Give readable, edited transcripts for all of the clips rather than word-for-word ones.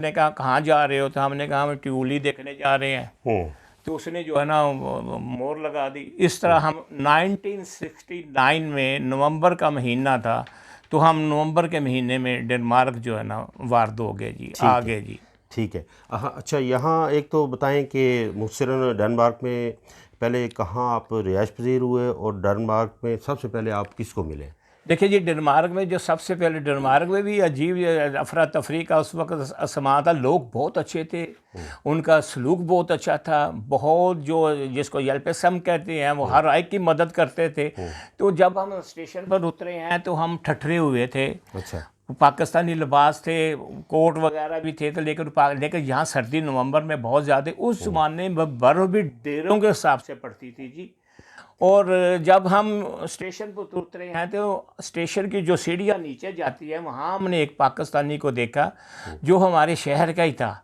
نے کہا کہاں جا رہے ہو؟ تو ہم نے کہا ہم ٹیولی دیکھنے جا رہے ہیں. تو اس نے جو ہے نا مور لگا دی. اس طرح ہم 1969 میں نومبر کا مہینہ تھا، تو ہم نومبر کے مہینے میں ڈنمارک جو ہے نا وارد ہو گئے جی، آ گئے جی. ٹھیک ہے. اچھا یہاں ایک تو بتائیں کہ مختصراً ڈنمارک میں پہلے کہاں آپ رہائش پذیر ہوئے، اور ڈنمارک میں سب سے پہلے آپ کس کو ملے؟ دیکھیے جی، ڈنمارک میں جو سب سے پہلے، ڈنمارک میں بھی عجیب افراتفری کا اس وقت سما تھا. لوگ بہت اچھے تھے، ان کا سلوک بہت اچھا تھا، بہت جو جس کو یلپسم کہتے ہیں وہ ہر ایک کی مدد کرتے تھے. تو جب ہم اسٹیشن پر اترے ہیں تو ہم ٹھٹھرے ہوئے تھے. اچھا. پاکستانی لباس تھے، کوٹ وغیرہ بھی تھے، تو لیکن یہاں سردی نومبر میں بہت زیادہ، اس زمانے میں برف بھی ڈیروں کے حساب سے پڑتی تھی جی. اور جب ہم اسٹیشن پر اترے ہیں تو اسٹیشن کی جو سیڑھیاں نیچے جاتی ہے، وہاں ہم نے ایک پاکستانی کو دیکھا جو ہمارے شہر کا ہی تھا.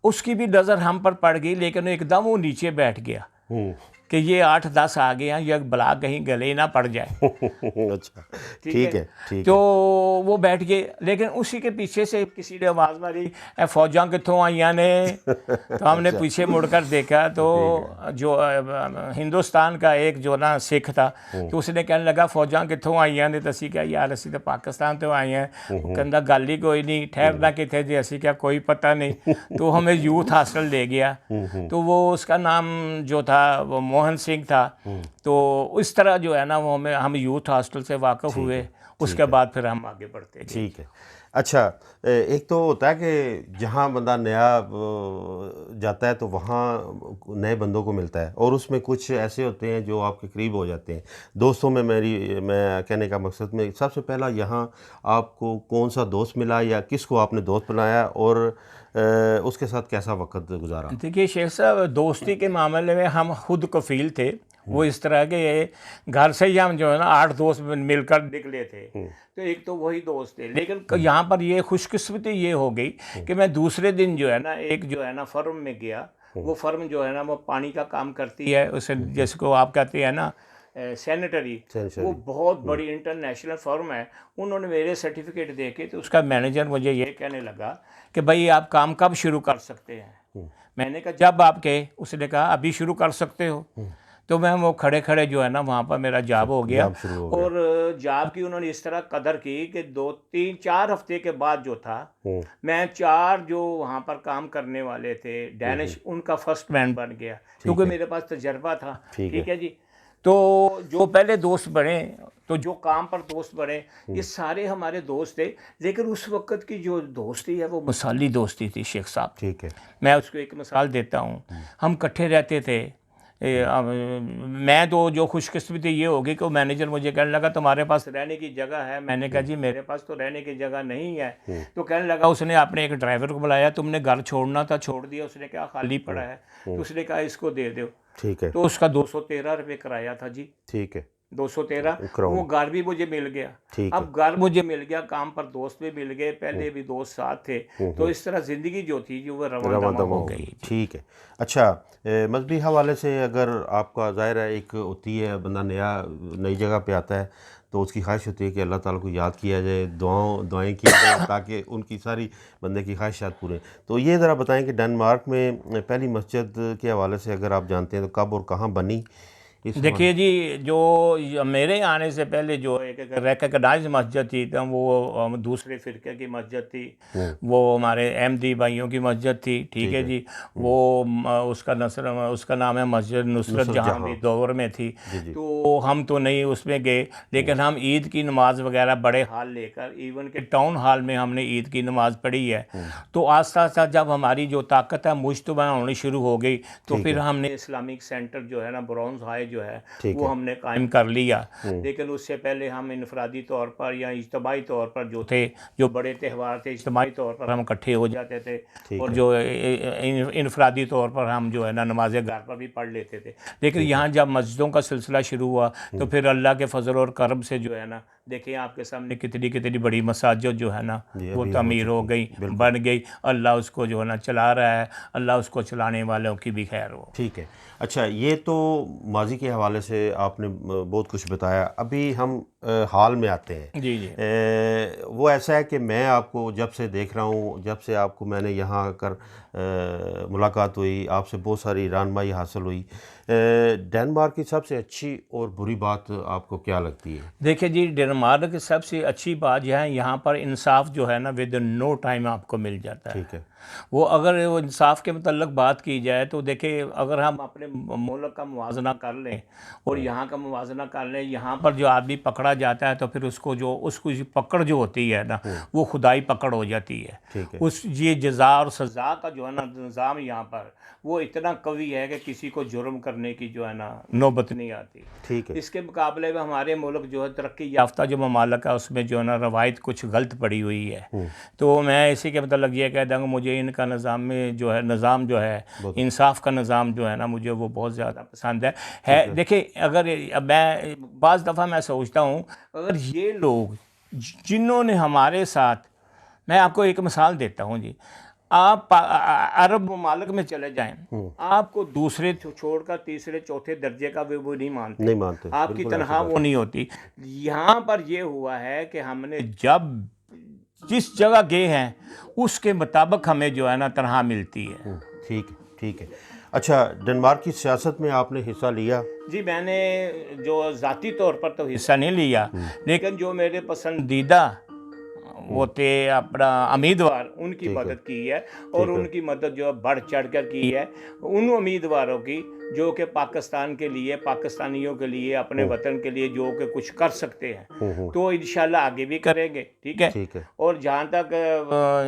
اس کی بھی نظر ہم پر پڑ گئی، لیکن ایک دم وہ نیچے بیٹھ گیا کہ یہ 8-10 آ گئے ہیں، یہ بلا کہیں گلے نہ پڑ جائے. اچھا ٹھیک ہے. تو وہ بیٹھ گئے، لیکن اسی کے پیچھے سے کسی نے آواز ماری، اے فوجاں کتوں آئیاں نے؟ تو ہم نے پیچھے مڑ کر دیکھا تو جو ہندوستان کا ایک جو نا سکھ تھا، تو اس نے کہنے لگا فوجاں کتوں آئیاں نے؟ تو اسی کہا یار اسی تو پاکستان تو آئے ہیں. کہندا گل ہی کوئی نہیں، ٹھہرنا کتنے جی؟ اسی کہا کوئی پتہ نہیں. تو ہمیں یوتھ ہاسٹل لے گیا. تو وہ اس کا نام جو تھا وہ موہن سنگھ تھا. تو اس طرح جو ہے نا وہ ہم یوتھ ہاسٹل سے واقف ہوئے. اس کے بعد پھر ہم آگے بڑھتے گئے. ٹھیک ہے. اچھا ایک تو ہوتا ہے کہ جہاں بندہ نیا جاتا ہے تو وہاں نئے بندوں کو ملتا ہے، اور اس میں کچھ ایسے ہوتے ہیں جو آپ کے قریب ہو جاتے ہیں. دوستوں میں میں کہنے کا مقصد میں سب سے پہلا یہاں آپ کو کون سا دوست ملا، یا کس کو آپ نے دوست بنایا، اور اس کے ساتھ کیسا وقت گزارا؟ دیکھیے شیخ صاحب، دوستی کے معاملے میں ہم خود کفیل تھے. وہ اس طرح کے گھر سے ہی ہم جو ہے نا 8 دوست مل کر نکلے تھے. تو ایک تو وہی دوست تھے، لیکن یہاں پر یہ خوش قسمتی یہ ہو گئی کہ میں دوسرے دن جو ہے نا ایک جو ہے نا فرم میں گیا. وہ فرم جو ہے نا وہ پانی کا کام کرتی ہے، اسے جس کو آپ کہتے ہیں نا سینیٹری. وہ بہت بڑی انٹرنیشنل فرم ہے. انہوں نے میرے سرٹیفکیٹ دیکھے تو اس کا مینیجر مجھے یہ کہنے لگا کہ بھائی آپ کام کب شروع کر سکتے ہیں؟ میں نے کہا جب آپ کہے. اس نے کہا ابھی شروع کر سکتے ہو. تو میں وہ کھڑے کھڑے جو ہے نا وہاں پر میرا جاب ہو گیا. اور جاب کی انہوں نے اس طرح قدر کی کہ 2-3-4 ہفتے کے بعد جو تھا، میں 4 جو وہاں پر کام کرنے والے تھے ڈینش، ان کا فرسٹ مین بن گیا، کیونکہ میرے پاس تجربہ تھا. ٹھیک ہے جی. تو جو پہلے دوست بنے، تو جو کام پر دوست بنے، یہ سارے ہمارے دوست تھے. لیکن اس وقت کی جو دوستی ہے وہ مثالی دوستی تھی شیخ صاحب. ٹھیک ہے. میں اس کو ایک مثال دیتا ہوں. ہم کٹھے رہتے تھے. میں تو جو خوش قسمتی یہ ہوگی کہ وہ مینیجر مجھے کہنے لگا تمہارے پاس رہنے کی جگہ ہے؟ میں نے کہا جی میرے پاس تو رہنے کی جگہ نہیں ہے. تو کہنے لگا اس نے اپنے ایک ڈرائیور کو بلایا، تم نے گھر چھوڑنا تھا چھوڑ دیا؟ اس نے کہا خالی پڑا ہے. تو اس نے کہا اس کو دے دو. ٹھیک ہے. تو اس کا 213 روپے کرایہ تھا جی. ٹھیک ہے. 213. وہ گھر بھی مجھے مل گیا. اب گھر مجھے مل گیا، کام پر دوست بھی مل گئے، پہلے بھی دوست ساتھ تھے. تو اس طرح زندگی جو تھی جو وہ رواں دواں ہو گئی. ٹھیک ہے. اچھا مذہبی حوالے سے اگر آپ کا ظاہر ہے ایک ہوتی ہے بندہ نئی جگہ پہ آتا ہے تو اس کی خواہش ہوتی ہے کہ اللہ تعالیٰ کو یاد کیا جائے، دعائیں کی جائیں تاکہ ان کی ساری بندے کی خواہشات پورے. تو یہ ذرا بتائیں کہ ڈنمارک میں پہلی مسجد کے حوالے سے اگر آپ جانتے ہیں تو کب اور کہاں بنی؟ دیکھیے جی، جو میرے آنے سے پہلے جو ایک ریکگنائز مسجد تھی تو وہ دوسرے فرقے کی مسجد تھی. وہ ہمارے احمدی بھائیوں کی مسجد تھی. ٹھیک ہے جی. وہ اس کا نام ہے مسجد نصرت جہاں بھی دور میں تھی. تو ہم تو نہیں اس میں گئے، لیکن ہم عید کی نماز وغیرہ بڑے ہال لے کر، ایون کہ ٹاؤن ہال میں ہم نے عید کی نماز پڑھی ہے. تو آہستہ آہستہ جب ہماری جو طاقت ہے مجتمع ہونی شروع ہو گئی تو پھر ہم نے اسلامک سینٹر جو ہے نا برونز ہائی جو ہے وہ ہم نے قائم کر لیا. لیکن اس سے پہلے ہم انفرادی طور پر یا اجتماعی طور پر جو تھے، جو بڑے تہوار تھے اجتماعی طور پر ہم اکٹھے ہو جاتے تھے، اور جو انفرادی طور پر ہم جو ہے نا نمازیں گھر پر بھی پڑھ لیتے تھے. لیکن یہاں جب مسجدوں کا سلسلہ شروع ہوا تو پھر اللہ کے فضل اور کرم سے جو ہے نا، دیکھیں آپ کے سامنے کتنی بڑی مساجد جو ہے نا وہ تعمیر ہو گئی، بن گئی. اللہ اس کو جو ہے نا چلا رہا ہے، اللہ اس کو چلانے والوں کی بھی خیر ہو. ٹھیک ہے. اچھا یہ تو ماضی کے حوالے سے آپ نے بہت کچھ بتایا. ابھی ہم حال میں آتے ہیں. جی جی وہ ایسا ہے کہ میں آپ کو جب سے دیکھ رہا ہوں، جب سے آپ کو میں نے یہاں آ کر ملاقات ہوئی، آپ سے بہت ساری رہنمائی حاصل ہوئی. ڈنمارک کی سب سے اچھی اور بری بات آپ کو کیا لگتی ہے؟ دیکھیں جی، ڈنمارک کی سب سے اچھی بات یہ ہے یہاں پر انصاف جو ہے نا ود ان نو ٹائم آپ کو مل جاتا ہے. ٹھیک ہے. وہ اگر وہ انصاف کے متعلق بات کی جائے تو دیکھیں، اگر ہم اپنے ملک کا موازنہ کر لیں اور یہاں کا موازنہ کر لیں، یہاں پر جو آدمی پکڑا جاتا ہے تو پھر اس کو پکڑ جو ہوتی ہے نا وہ خدائی پکڑ ہو جاتی ہے. ٹھیک ہے. یہ جزا اور سزا کا جو ہے نا نظام یہاں پر وہ اتنا قوی ہے کہ کسی کو جرم کرنے کی جو ہے نا نوبت نہیں آتی. ٹھیک ہے. اس کے مقابلے میں ہمارے ملک جو ہے ترقی یافتہ جو ممالک ہے اس میں جو ہے نا روایت کچھ غلط پڑی ہوئی ہے. تو میں اسی کے متعلق یہ کہہ دوں گا، مجھے ان کا نظام جو ہے انصاف کا نظام جو ہے نا مجھے وہ بہت زیادہ پسند ہے. دیکھیں، اگر میں بعض دفعہ میں سوچتا ہوں، اگر یہ لوگ جنہوں نے ہمارے ساتھ، میں آپ کو ایک مثال دیتا ہوں جی، آپ عرب ممالک میں چلے جائیں، آپ کو دوسرے چھوڑ کر تیسرے چوتھے درجے کا وہ نہیں مانتے، آپ کی تنخواہ وہ نہیں ہوتی. یہاں پر یہ ہوا ہے کہ ہم نے جب جس جگہ گئے ہیں اس کے مطابق ہمیں جو ہے نا تنخواہ ملتی ہے. ٹھیک ہے. ٹھیک ہے. اچھا، ڈنمارک کی سیاست میں آپ نے حصہ لیا؟ جی، میں نے جو ذاتی طور پر تو حصہ نہیں لیا، لیکن جو میرے پسندیدہ وہ تھے اپنا امیدوار، ان کی مدد کی ہے، اور ان کی مدد جو بڑھ چڑھ کر کی ہے ان امیدواروں کی جو کہ پاکستان کے لیے، پاکستانیوں کے لیے، اپنے وطن کے لیے جو کہ کچھ کر سکتے ہیں، تو انشاءاللہ آگے بھی کریں گے. ٹھیک ہے. اور جہاں تک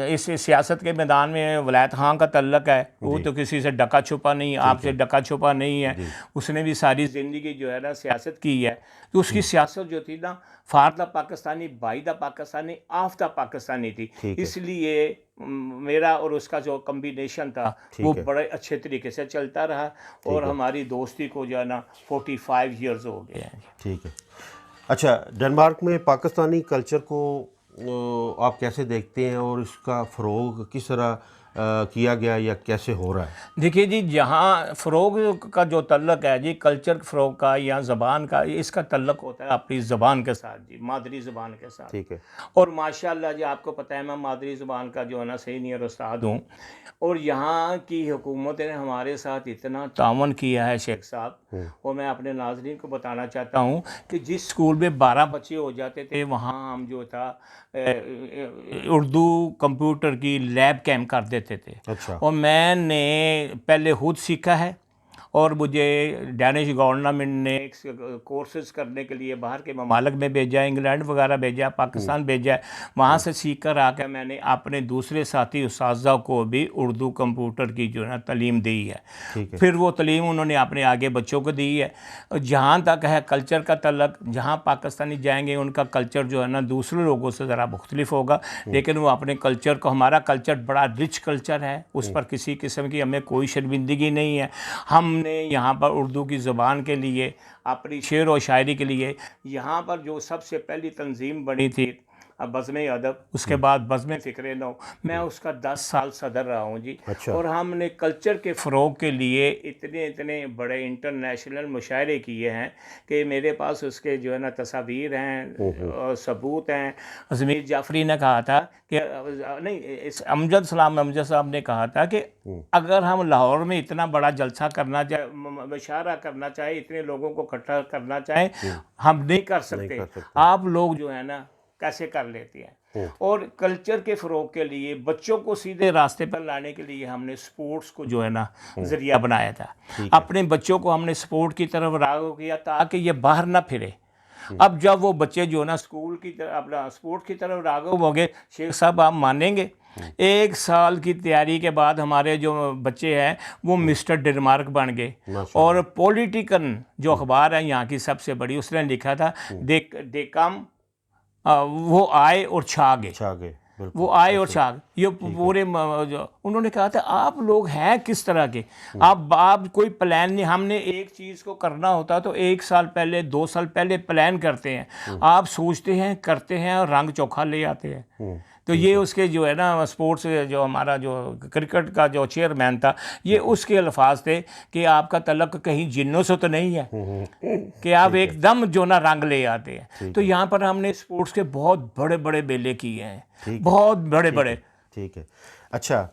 اس سیاست کے میدان میں ولایت خان کا تعلق ہے، وہ تو کسی سے ڈکا چھپا نہیں، آپ سے ڈکا چھپا نہیں ہے. اس نے بھی ساری زندگی جو ہے نا سیاست کی ہے. تو اس کی سیاست جو تھی نا for the Pakistani, by the Pakistani, of the Pakistani تھی. اس لیے میرا اور اس کا جو کمبینیشن تھا وہ بڑے اچھے طریقے سے چلتا رہا، اور ہماری دوستی کو جو ہے نا 45 ایئرز ہو گئے ہیں. ٹھیک ہے. اچھا، ڈنمارک میں پاکستانی کلچر کو آپ کیسے دیکھتے ہیں، اور اس کا فروغ کس طرح کیا گیا یا کیسے ہو رہا ہے؟ دیکھیے جی، جہاں فروغ کا جو تعلق ہے جی، کلچر فروغ کا یا زبان کا، اس کا تعلق ہوتا ہے اپنی زبان کے ساتھ جی، مادری زبان کے ساتھ. ٹھیک ہے. اور ماشاءاللہ جی، آپ کو پتہ ہے میں مادری زبان کا جو ہے نا سینئر استاد ہوں، اور یہاں کی حکومت نے ہمارے ساتھ اتنا تعاون کیا ہے شیخ صاحب. اور میں اپنے ناظرین کو بتانا چاہتا ہوں کہ جس اسکول میں 12 بچے ہو جاتے تھے، وہاں ہم جو تھا اردو کمپیوٹر کی لیب کیمپ کر دیتے تھے. اچھا. اور میں نے پہلے خود سیکھا ہے، اور مجھے ڈینش گورنمنٹ نے کورسز کرنے کے لیے باہر کے ممالک میں بھیجا، انگلینڈ وغیرہ بھیجا، پاکستان بھیجا. وہاں سے سیکھ کر آ کے میں نے اپنے دوسرے ساتھی اساتذہ کو بھی اردو کمپیوٹر کی جو ہے نا تعلیم دی ہے. پھر وہ تعلیم انہوں نے اپنے آگے بچوں کو دی ہے. جہاں تک ہے کلچر کا تعلق، جہاں پاکستانی جائیں گے ان کا کلچر جو ہے نا دوسرے لوگوں سے ذرا مختلف ہوگا، لیکن وہ اپنے کلچر کو، ہمارا کلچر بڑا رچ کلچر ہے، اس پر کسی قسم کی ہمیں کوئی شرمندگی نہیں ہے. ہم نے یہاں پر اردو کی زبان کے لیے، اپنی شعر و شاعری کے لیے، یہاں پر جو سب سے پہلی تنظیم بنی تھی بزم ادب، اس کے بعد بزم فکر نو، میں اس کا 10 سال صدر رہا ہوں جی. اور ہم نے کلچر کے فروغ کے لیے اتنے بڑے انٹرنیشنل مشاعرے کیے ہیں کہ میرے پاس اس کے جو ہے نا تصاویر ہیں، ثبوت ہیں. ضمیر جعفری نے کہا تھا کہ نہیں، امجد صاحب نے کہا تھا کہ اگر ہم لاہور میں اتنا بڑا جلسہ کرنا چاہے، مشاعرہ کرنا چاہے، اتنے لوگوں کو اکٹھا کرنا چاہیں، ہم نہیں کر سکتے. آپ لوگ جو ہے نا کیسے کر لیتے ہیں. اور کلچر کے فروغ کے لیے، بچوں کو سیدھے راستے پر لانے کے لیے ہم نے سپورٹس کو جو ہے نا ذریعہ بنایا تھا. اپنے بچوں کو ہم نے سپورٹ کی طرف راغب کیا تاکہ یہ باہر نہ پھرے. اب جب وہ بچے جو ہے نا اسکول کی طرف، اپنا سپورٹ کی طرف راغب ہو گئے، شیخ صاحب آپ مانیں گے 1 سال کی تیاری کے بعد ہمارے جو بچے ہیں وہ مسٹر ڈنمارک بن گئے. اور پولیٹیکن جو اخبار ہے یہاں کی سب سے بڑی، اس نے لکھا تھا دے کم، وہ آئے اور چھا گئے. وہ آئے اور چھا گئے. یہ پورے انہوں نے کہا تھا آپ لوگ ہیں کس طرح کے، آپ کوئی پلان نہیں. ہم نے ایک چیز کو کرنا ہوتا تو 1 سال پہلے، 2 سال پہلے پلان کرتے ہیں. آپ سوچتے ہیں، کرتے ہیں، اور رنگ چوکھا لے آتے ہیں. تو یہ اس کے جو ہے نا سپورٹس جو ہمارا جو کرکٹ کا جو چیئرمین تھا یہ اس کے الفاظ تھے کہ آپ کا تعلق کہیں جنوں سے تو نہیں ہے کہ آپ ایک دم جو نا رنگ لے آتے ہیں. تو یہاں پر ہم نے سپورٹس کے بہت بڑے بڑے میلے کیے ہیں, بہت بڑے بڑے. ٹھیک ہے. اچھا,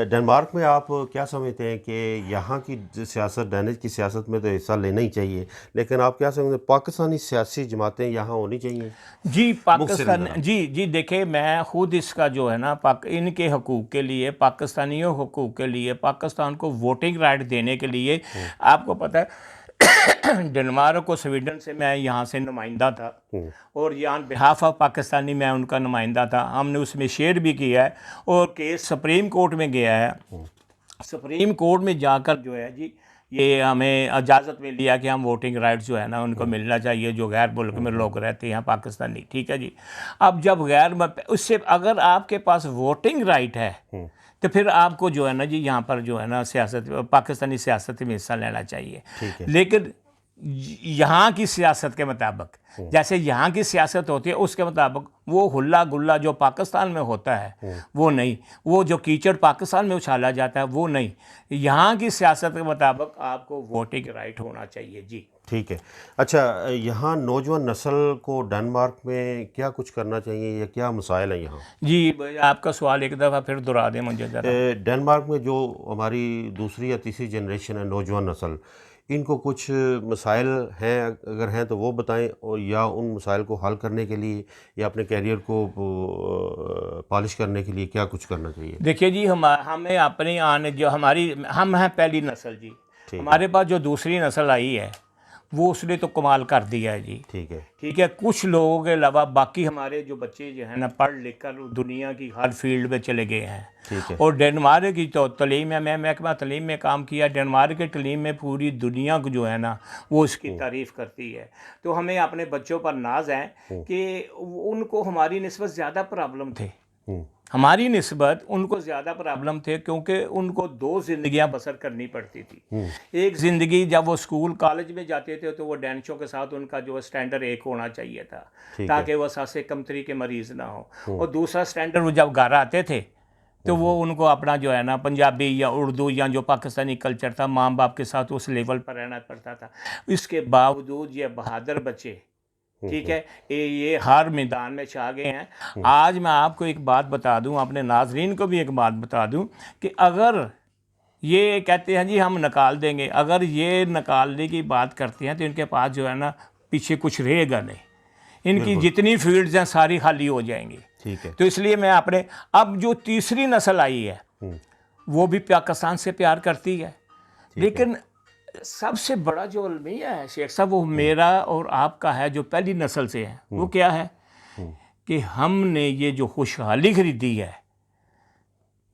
ڈنمارک میں آپ کیا سمجھتے ہیں کہ یہاں کی سیاست, ڈینش کی سیاست میں تو حصہ لینا ہی چاہیے, لیکن آپ کیا سمجھتے ہیں پاکستانی سیاسی جماعتیں یہاں ہونی چاہیے؟ جی پاکستان, جی دیکھیں میں خود اس کا جو ہے نا ان کے حقوق کے لیے, پاکستانیوں حقوق کے لیے, پاکستان کو ووٹنگ رائٹ دینے کے لیے, آپ کو پتہ ہے ڈنمارک اور سویڈن سے میں یہاں سے نمائندہ تھا اور یہاں بہاف آف پاکستانی میں ان کا نمائندہ تھا. ہم نے اس میں شیئر بھی کیا ہے اور کیس سپریم کورٹ میں گیا ہے. سپریم کورٹ میں جا کر جو ہے جی یہ ہمیں اجازت میں لیا کہ ہم ووٹنگ رائٹ جو ہے نا ان کو ملنا چاہیے جو غیر ملک میں لوگ رہتے ہیں پاکستانی. ٹھیک ہے جی. اب جب اس سے اگر آپ کے پاس ووٹنگ رائٹ ہے تو پھر آپ کو جو ہے نا جی یہاں پر جو ہے نا سیاست, پاکستانی سیاست میں حصہ لینا چاہیے. لیکن یہاں کی سیاست کے مطابق, جیسے یہاں کی سیاست ہوتی ہے اس کے مطابق وہ ہلا گلا جو پاکستان میں ہوتا ہے وہ نہیں, وہ جو کیچڑ پاکستان میں اچھالا جاتا ہے وہ نہیں. یہاں کی سیاست کے مطابق آپ کو ووٹنگ رائٹ ہونا چاہیے. جی ٹھیک ہے. اچھا, یہاں نوجوان نسل کو ڈنمارک میں کیا کچھ کرنا چاہیے یا کیا مسائل ہیں یہاں؟ جی آپ کا سوال ایک دفعہ پھر دہرا دیں مجھے ذرا. ڈنمارک میں جو ہماری دوسری یا تیسری جنریشن ہے, نوجوان نسل, ان کو کچھ مسائل ہیں اگر ہیں تو وہ بتائیں, اور یا ان مسائل کو حل کرنے کے لیے یا اپنے کیریئر کو پالش کرنے کے لیے کیا کچھ کرنا چاہیے؟ دیکھیے جی ہمیں اپنی جو ہم ہیں پہلی نسل جی, ہمارے پاس جو دوسری نسل آئی ہے وہ اس نے تو کمال کر دیا ہے جی. ٹھیک ہے. ٹھیک ہے. کچھ لوگوں کے علاوہ باقی ہمارے جو بچے جو ہیں نا پڑھ لکھ کر دنیا کی ہر فیلڈ میں چلے گئے ہیں. ٹھیک ہے. اور ڈنمارک کی تو تعلیم ہے, میں محکمہ تعلیم میں کام کیا, ڈنمارک کی تعلیم میں پوری دنیا کو جو ہے نا وہ اس کی تعریف کرتی ہے. تو ہمیں اپنے بچوں پر ناز ہے کہ ان کو ہماری نسبت زیادہ پرابلم تھے, ہماری نسبت ان کو زیادہ پرابلم تھے کیونکہ ان کو 2 زندگیاں بسر کرنی پڑتی تھی. ایک زندگی جب وہ اسکول کالج میں جاتے تھے تو وہ ڈینشوں کے ساتھ ان کا جو سٹینڈرڈ ایک ہونا چاہیے تھا تاکہ وہ سانس کمتری کے مریض نہ ہو, اور دوسرا سٹینڈرڈ وہ جب گھر آتے تھے تو وہ ان کو اپنا جو ہے نا پنجابی یا اردو یا جو پاکستانی کلچر تھا ماں باپ کے ساتھ اس لیول پر رہنا پڑتا تھا. اس کے باوجود یہ بہادر بچے, ٹھیک ہے, یہ ہر میدان میں چھا گئے ہیں. آج میں آپ کو ایک بات بتا دوں, اپنے ناظرین کو بھی ایک بات بتا دوں کہ اگر یہ کہتے ہیں جی ہم نکال دیں گے, اگر یہ نکالنے کی بات کرتے ہیں تو ان کے پاس جو ہے نا پیچھے کچھ رہے گا نہیں. ان کی جتنی فیلڈز ہیں ساری خالی ہو جائیں گی. ٹھیک ہے. تو اس لیے میں اب جو تیسری نسل آئی ہے وہ بھی پاکستان سے پیار کرتی ہے, لیکن سب سے بڑا جو المیہ ہے شیخ صاحب وہ میرا اور آپ کا ہے جو پہلی نسل سے ہے. وہ کیا ہے کہ ہم نے یہ جو خوشحالی خریدی ہے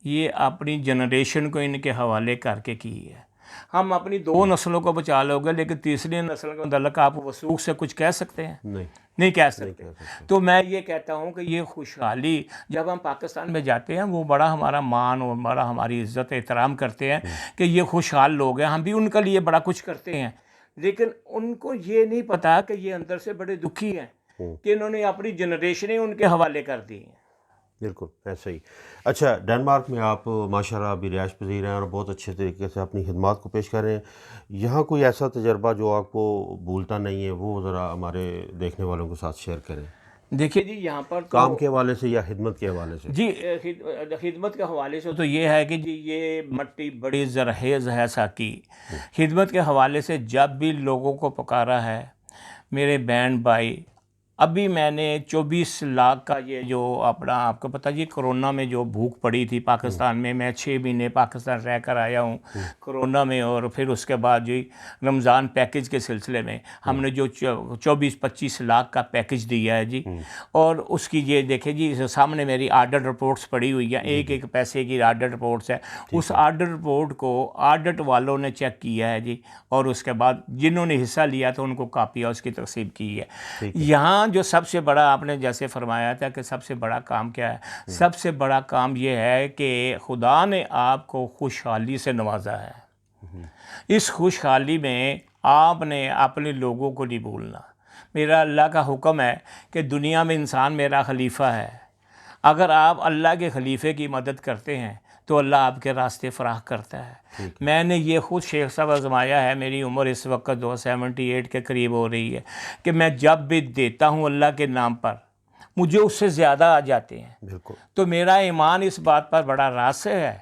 یہ اپنی جنریشن کو ان کے حوالے کر کے کی ہے. ہم اپنی 2 نسلوں کو بچا لو گے لیکن تیسری نسل کے متعلق آپ وثوق سے کچھ کہہ سکتے ہیں؟ نہیں کہہ سکتے. تو میں یہ کہتا ہوں کہ یہ خوشحالی جب ہم پاکستان میں جاتے ہیں وہ بڑا ہمارا مان اور بڑا ہماری عزت احترام کرتے ہیں کہ یہ خوشحال لوگ ہیں, ہم بھی ان کے لیے بڑا کچھ کرتے ہیں, لیکن ان کو یہ نہیں پتا کہ یہ اندر سے بڑے دکھی ہیں کہ انہوں نے اپنی جنریشنیں ان کے حوالے کر دی ہیں. بالکل ایسا ہی. اچھا, ڈنمارک میں آپ ماشاءاللہ ابھی رہائش پذیر ہیں اور بہت اچھے طریقے سے اپنی خدمات کو پیش کر رہے ہیں. یہاں کوئی ایسا تجربہ جو آپ کو بھولتا نہیں ہے وہ ذرا ہمارے دیکھنے والوں کے ساتھ شیئر کریں. دیکھیے جی یہاں پر کام کے حوالے سے یا خدمت کے حوالے سے؟ جی خدمت کے حوالے سے تو یہ ہے کہ جی یہ مٹی بڑی زرخیز ہے ساکی. خدمت کے حوالے سے جب بھی لوگوں کو پکارا ہے میرے بہن بھائی, ابھی میں نے 24 لاکھ کا یہ جو اپنا آپ کو پتہ جی کرونا میں جو بھوک پڑی تھی پاکستان میں 6 مہینے پاکستان رہ کر آیا ہوں کرونا میں, اور پھر اس کے بعد جو رمضان پیکج کے سلسلے میں ہم نے جو 24-25 لاکھ کا پیکج دیا ہے جی, اور اس کی یہ دیکھیں جی سامنے میری آڈٹ رپورٹس پڑی ہوئی ہیں, ایک پیسے کی آڈٹ رپورٹس ہے. اس آڈٹ رپورٹ کو آڈٹ والوں نے چیک کیا ہے جی, اور اس کے بعد جنہوں نے حصہ لیا تھا ان کو کاپیاں اس کی تقسیم کی ہے. یہاں جو سب سے بڑا آپ نے جیسے فرمایا تھا کہ سب سے بڑا کام کیا ہے, سب سے بڑا کام یہ ہے کہ خدا نے آپ کو خوشحالی سے نوازا ہے. اس خوشحالی میں آپ نے اپنے لوگوں کو نہیں بھولنا. میرا اللہ کا حکم ہے کہ دنیا میں انسان میرا خلیفہ ہے, اگر آپ اللہ کے خلیفے کی مدد کرتے ہیں تو اللہ آپ کے راستے فراہ کرتا ہے. میں نے یہ خود شیخ صاحب آزمایا ہے. میری عمر اس وقت 78 کے قریب ہو رہی ہے کہ میں جب بھی دیتا ہوں اللہ کے نام پر مجھے اس سے زیادہ آ جاتے ہیں. بالکل. تو میرا ایمان اس بات پر بڑا راسخ ہے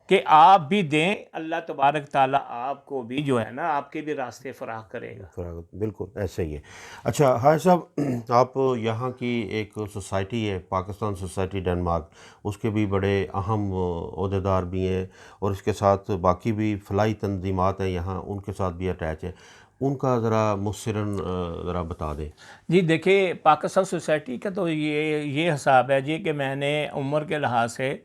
کہ آپ بھی دیں، اللہ تبارک تعالیٰ آپ کو بھی جو ہے نا آپ کے بھی راستے فراہ کرے گا. بالکل ایسا ہی ہے. اچھا حاج صاحب، آپ یہاں کی ایک سوسائٹی ہے پاکستان سوسائٹی ڈنمارک، اس کے بھی بڑے اہم عہدیدار بھی ہیں اور اس کے ساتھ باقی بھی فلاحی تنظیمات ہیں یہاں، ان کے ساتھ بھی اٹیچ ہیں. ان کا ذرا مختصراً ذرا بتا دیں. جی دیکھیے، پاکستان سوسائٹی کا تو یہ حساب ہے جی کہ میں نے عمر کے لحاظ سے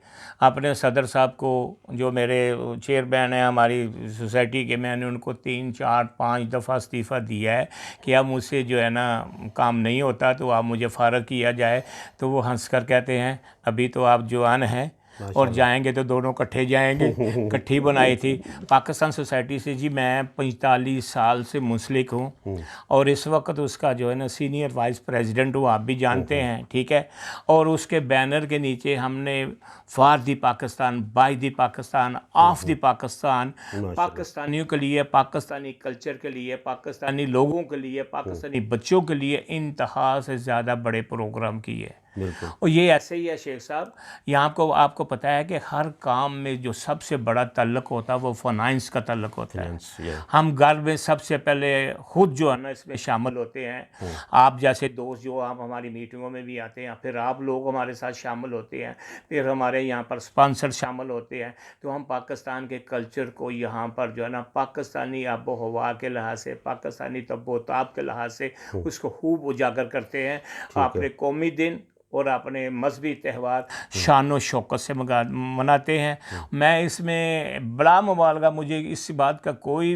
اپنے صدر صاحب کو، جو میرے چیئرمین ہیں ہماری سوسائٹی کے، میں نے ان کو 3 4 5 دفعہ استعفیٰ دیا ہے کہ اب مجھ سے جو ہے نا کام نہیں ہوتا تو آپ مجھے فارغ کیا جائے. تو وہ ہنس کر کہتے ہیں ابھی تو آپ جوان ہیں اور جائیں گے تو دونوں کٹھے جائیں گے. کٹھی بنائی تھی پاکستان سوسائٹی سے. جی میں 45 سال سے منسلک ہوں اور اس وقت اس کا جو ہے نا سینئر وائس پریزیڈنٹ ہوں، آپ بھی جانتے ہیں، ٹھیک ہے. اور اس کے بینر کے نیچے ہم نے for the Pakistan, by the Pakistan, of the Pakistan, پاکستانیوں کے لیے، پاکستانی کلچر کے لیے، پاکستانی لوگوں کے لیے، پاکستانی بچوں کے لیے انتہا سے زیادہ بڑے پروگرام کیے. بالکل. اور یہ ایسے ہی ہے شیخ صاحب، یہاں کو آپ کو پتہ ہے کہ ہر کام میں جو سب سے بڑا تعلق ہوتا ہے وہ فائنانس کا تعلق ہوتا ہے. ہم گھر میں سب سے پہلے خود جو ہے نا اس میں شامل ہوتے ہیں. آپ جیسے دوست جو آپ ہماری میٹنگوں میں بھی آتے ہیں، پھر آپ لوگ ہمارے ساتھ شامل ہوتے ہیں، پھر ہمارے یہاں پر اسپانسر شامل ہوتے ہیں. تو ہم پاکستان کے کلچر کو یہاں پر جو ہے نا پاکستانی آب و ہوا کے لحاظ سے، پاکستانی تب و تاب کے لحاظ سے اس کو خوب اجاگر کرتے ہیں. اپنے قومی دن اور اپنے مذہبی تہوار شان و شوکت سے مناتے ہیں. میں اس میں بلا مبالغہ، مجھے اس بات کا کوئی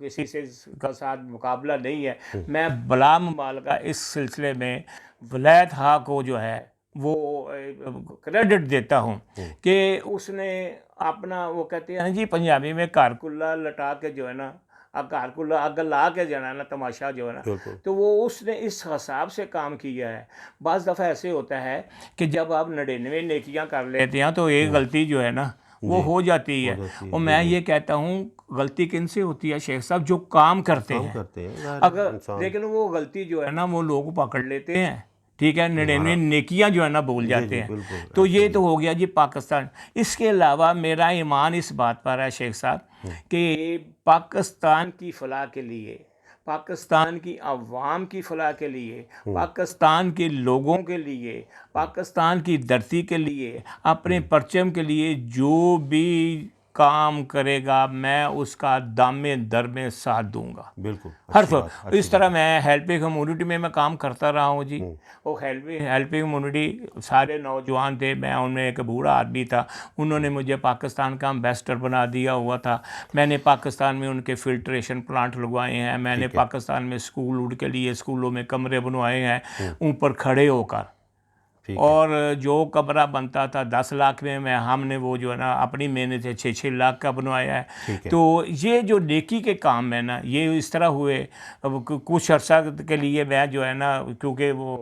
کسی سے کا ساتھ مقابلہ نہیں ہے، میں بلا مبالغہ اس سلسلے میں ولایت ہا کو جو ہے وہ کریڈٹ دیتا ہوں کہ اس نے اپنا، وہ کہتے ہیں جی پنجابی میں گھر کلا لٹا کے جو ہے نا گھر کلا اگ لا کے جو ہے نا تماشا جو ہے نا، تو وہ اس نے اس حساب سے کام کیا ہے. بعض دفعہ ایسے ہوتا ہے کہ جب آپ 99 نیکیاں کر لیتے ہیں تو ایک غلطی جو ہے نا وہ ہو جاتی ہے. اور میں یہ کہتا ہوں غلطی کن سے ہوتی ہے شیخ صاحب؟ جو کام کرتے ہیں. اگر لیکن وہ غلطی جو ہے نا وہ لوگ پکڑ لیتے ہیں، ٹھیک ہے، 99 نیکیاں جو ہے نا بھول جاتے ہیں. تو یہ تو ہو گیا جی پاکستان. اس کے علاوہ میرا ایمان اس بات پر ہے شیخ صاحب کہ پاکستان کی فلاح کے لیے، پاکستان کی عوام کی فلاح کے لیے، پاکستان کے لوگوں کے لیے، پاکستان کی دھرتی کے لیے، اپنے پرچم کے لیے جو بھی کام کرے گا میں اس کا دامے در میں ساتھ دوں گا. بالکل. ہر طرح اس طرح میں ہیلپنگ کمیونٹی میں کام کرتا رہا ہوں. جی وہ ہیلپنگ کمیونٹی سارے نوجوان تھے، میں ان میں ایک بوڑھا آدمی تھا، انہوں نے مجھے پاکستان کا امبیسڈر بنا دیا ہوا تھا. میں نے پاکستان میں ان کے فلٹریشن پلانٹ لگوائے ہیں، میں نے پاکستان میں اسکول کے لیے اسکولوں میں کمرے بنوائے ہیں اوپر کھڑے ہو کر. اور جو کمرہ بنتا تھا 10 لاکھ میں ہم نے وہ جو ہے نا اپنی محنت سے 6 لاکھ کا بنوایا ہے. تو یہ جو نیکی کے کام ہے نا یہ اس طرح ہوئے. کچھ عرصہ کے لیے میں جو ہے نا، کیونکہ وہ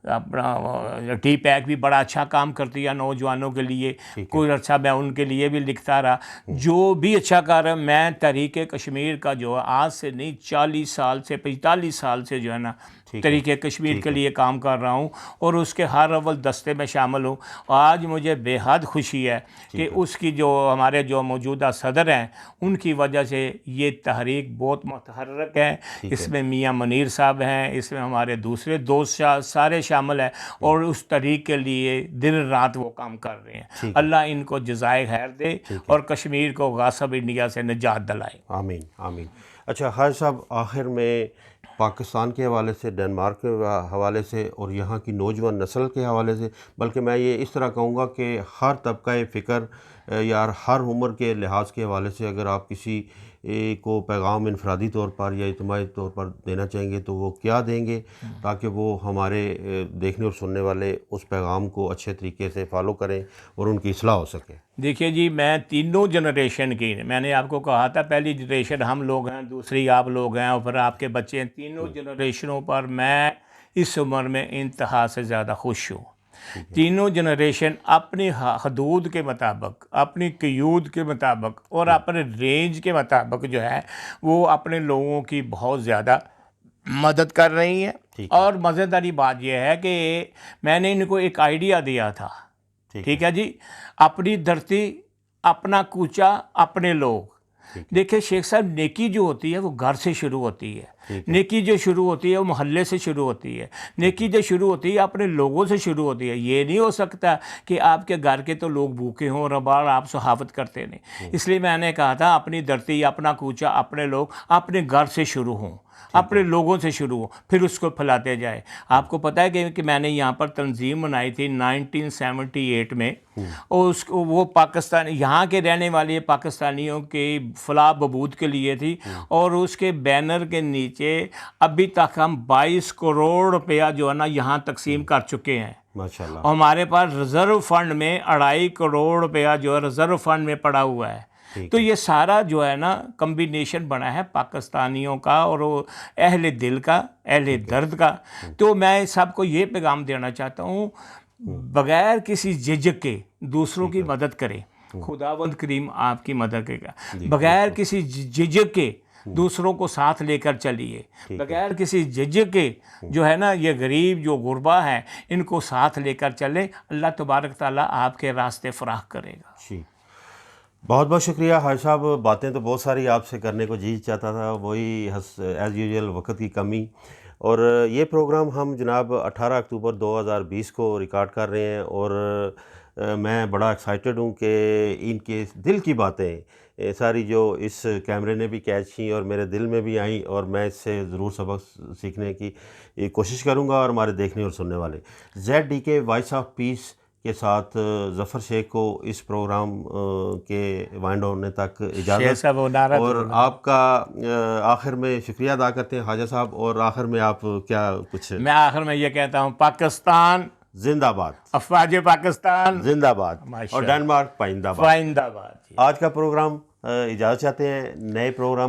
اپنا ٹی پیک بھی بڑا اچھا کام کرتی ہے نوجوانوں کے لیے، کوئی عرصہ میں ان کے لیے بھی لکھتا رہا. جو بھی اچھا کر میں تحریک کشمیر کا جو آج سے نہیں 40 سال سے 45 سال سے جو ہے نا تحریک کشمیر کے لیے کام کر رہا ہوں اور اس کے ہر اول دستے میں شامل ہوں. آج مجھے بے حد خوشی ہے کہ اس کی جو ہمارے جو موجودہ صدر ہیں ان کی وجہ سے یہ تحریک بہت متحرک ہے. اس میں میاں منیر صاحب ہیں، اس میں ہمارے دوسرے دوست سارے شامل ہیں اور اس تحریک کے لیے دن رات وہ کام کر رہے ہیں. اللہ ان کو جزائے خیر دے اور کشمیر کو غاصب انڈیا سے نجات دلائے. آمین آمین. اچھا حاج صاحب، آخر میں پاکستان کے حوالے سے، ڈنمارک کے حوالے سے اور یہاں کی نوجوان نسل کے حوالے سے، بلکہ میں یہ اس طرح کہوں گا کہ ہر طبقہ فکر یا ہر عمر کے لحاظ کے حوالے سے اگر آپ کسی کو پیغام انفرادی طور پر یا اجتماعی طور پر دینا چاہیں گے تو وہ کیا دیں گے تاکہ وہ ہمارے دیکھنے اور سننے والے اس پیغام کو اچھے طریقے سے فالو کریں اور ان کی اصلاح ہو سکے؟ دیکھیے جی، میں تینوں جنریشن کی، میں نے آپ کو کہا تھا پہلی جنریشن ہم لوگ ہیں، دوسری آپ لوگ ہیں اور پھر آپ کے بچے ہیں. تینوں جنریشنوں پر میں اس عمر میں انتہا سے زیادہ خوش ہوں. تینوں جنریشن اپنی حدود کے مطابق، اپنی قیود کے مطابق اور اپنے رینج کے مطابق جو ہے وہ اپنے لوگوں کی بہت زیادہ مدد کر رہی ہیں. اور مزیداری بات یہ ہے کہ میں نے ان کو ایک آئیڈیا دیا تھا، ٹھیک ہے جی، اپنی دھرتی، اپنا کوچہ، اپنے لوگ. دیکھیں شیخ صاحب، نیکی جو ہوتی ہے وہ گھر سے شروع ہوتی ہے، نیکی جو شروع ہوتی ہے وہ محلے سے شروع ہوتی ہے، نیکی جو شروع ہوتی ہے اپنے لوگوں سے شروع ہوتی ہے. یہ نہیں ہو سکتا کہ آپ کے گھر کے تو لوگ بھوکے ہوں اور بار آپ صحافت کرتے نہیں. اس لیے میں نے کہا تھا اپنی دھرتی، اپنا کوچہ، اپنے لوگ اپنے گھر سے شروع ہوں، اپنے لوگوں سے شروع ہوں، پھر اس کو پھیلاتے جائے. آپ کو پتہ ہے کہ میں نے یہاں پر تنظیم بنائی تھی 1978 میں، اور اس کو وہ پاکستان یہاں کے رہنے والے پاکستانیوں کے فلاح بہبود کے لیے تھی، اور اس کے بینر کے نیچے ابھی تک ہم 22 کروڑ روپیہ جو ہے نا یہاں تقسیم کر چکے ہیں. ماشاءاللہ. اور ہمارے پاس ریزرو فنڈ میں 2.5 کروڑ روپیہ جو ہے ریزرو فنڈ میں پڑا ہوا ہے. تو یہ سارا جو ہے نا کمبینیشن بنا ہے پاکستانیوں کا اور اہل دل کا، اہل درد کا. تو میں سب کو یہ پیغام دینا چاہتا ہوں، بغیر کسی جھجک کے دوسروں کی مدد کریں، خداوند کریم آپ کی مدد کرے گا. بغیر کسی جھجک کے دوسروں کو ساتھ لے کر چلیے، بغیر کسی جھجک کے جو ہے نا یہ غریب جو غربا ہیں ان کو ساتھ لے کر چلیں. اللہ تبارک تعالیٰ آپ کے راستے فراخ کرے گا. جی، بہت بہت شکریہ حاج صاحب. باتیں تو بہت ساری آپ سے کرنے کو جی چاہتا تھا، وہی ایز یوزول وقت کی کمی. اور یہ پروگرام ہم جناب 18 اکتوبر 2020 کو ریکارڈ کر رہے ہیں، اور میں بڑا ایکسائٹڈ ہوں کہ ان کے دل کی باتیں ساری جو اس کیمرے نے بھی کیچ کی اور میرے دل میں بھی آئیں، اور میں اس سے ضرور سبق سیکھنے کی کوشش کروں گا. اور ہمارے دیکھنے اور سننے والے ZDK وائس آف پیس کے ساتھ ظفر شیخ کو اس پروگرام کے وائنڈ ہونے تک اجازت، اور آپ کا آخر میں شکریہ ادا کرتے ہیں خواجہ صاحب. اور آخر میں آپ کیا کچھ؟ میں آخر میں یہ کہتا ہوں، پاکستان زندہ باد، افواج پاکستان زندہ باد، اور ڈنمارک پائندہ باد. پائندہ باد. آج کا پروگرام اجازت چاہتے ہیں. نئے پروگرام